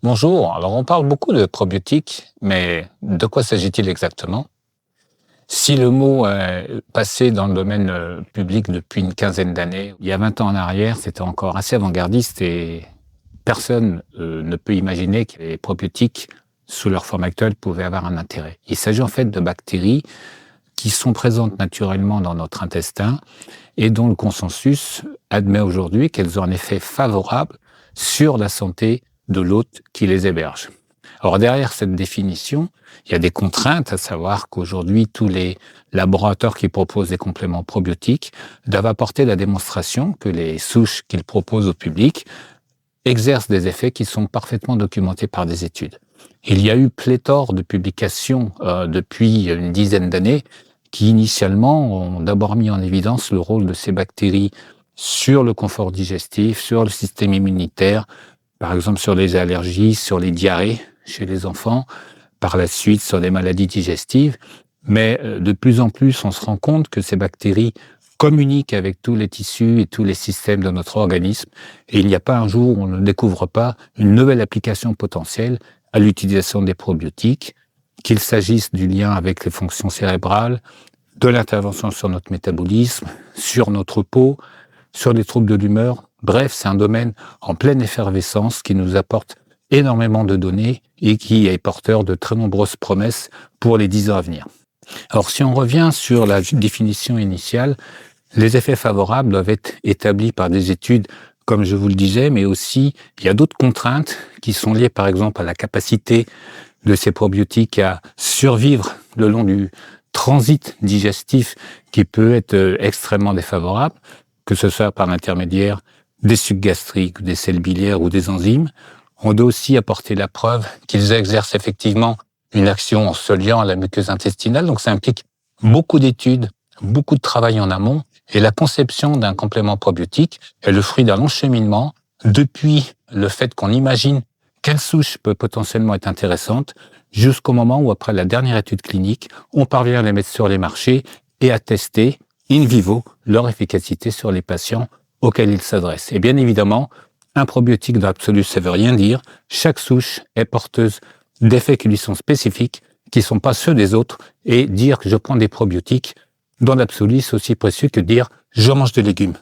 Bonjour, alors on parle beaucoup de probiotiques, mais de quoi s'agit-il exactement? Si le mot est passé dans le domaine public depuis une quinzaine d'années, il y a 20 ans en arrière, c'était encore assez avant-gardiste et personne ne peut imaginer que les probiotiques, sous leur forme actuelle, pouvaient avoir un intérêt. Il s'agit en fait de bactéries qui sont présentes naturellement dans notre intestin et dont le consensus admet aujourd'hui qu'elles ont un effet favorable sur la santé de l'hôte qui les héberge. Alors derrière cette définition, il y a des contraintes, à savoir qu'aujourd'hui, tous les laboratoires qui proposent des compléments probiotiques doivent apporter la démonstration que les souches qu'ils proposent au public exercent des effets qui sont parfaitement documentés par des études. Il y a eu pléthore de publications depuis une dizaine d'années qui initialement ont d'abord mis en évidence le rôle de ces bactéries sur le confort digestif, sur le système immunitaire, par exemple sur les allergies, sur les diarrhées chez les enfants, par la suite sur les maladies digestives. Mais de plus en plus, on se rend compte que ces bactéries communiquent avec tous les tissus et tous les systèmes de notre organisme. Et il n'y a pas un jour où on ne découvre pas une nouvelle application potentielle à l'utilisation des probiotiques, qu'il s'agisse du lien avec les fonctions cérébrales, de l'intervention sur notre métabolisme, sur notre peau, sur les troubles de l'humeur. Bref, c'est un domaine en pleine effervescence qui nous apporte énormément de données et qui est porteur de très nombreuses promesses pour les 10 ans à venir. Alors, si on revient sur la définition initiale, les effets favorables doivent être établis par des études, comme je vous le disais, mais aussi, il y a d'autres contraintes qui sont liées, par exemple, à la capacité de ces probiotiques à survivre le long du transit digestif qui peut être extrêmement défavorable, que ce soit par l'intermédiaire des sucs gastriques, des selles biliaires ou des enzymes. On doit aussi apporter la preuve qu'ils exercent effectivement une action en se liant à la muqueuse intestinale. Donc ça implique beaucoup d'études, beaucoup de travail en amont. Et la conception d'un complément probiotique est le fruit d'un long cheminement depuis le fait qu'on imagine quelle souche peut potentiellement être intéressante jusqu'au moment où, après la dernière étude clinique, on parvient à les mettre sur les marchés et à tester in vivo leur efficacité sur les patients auxquels ils s'adressent. Et bien évidemment, un probiotique dans l'absolu, ça veut rien dire. Chaque souche est porteuse d'effets qui lui sont spécifiques, qui ne sont pas ceux des autres. Et dire que je prends des probiotiques, dans l'absolu, c'est aussi précieux que dire je mange des légumes.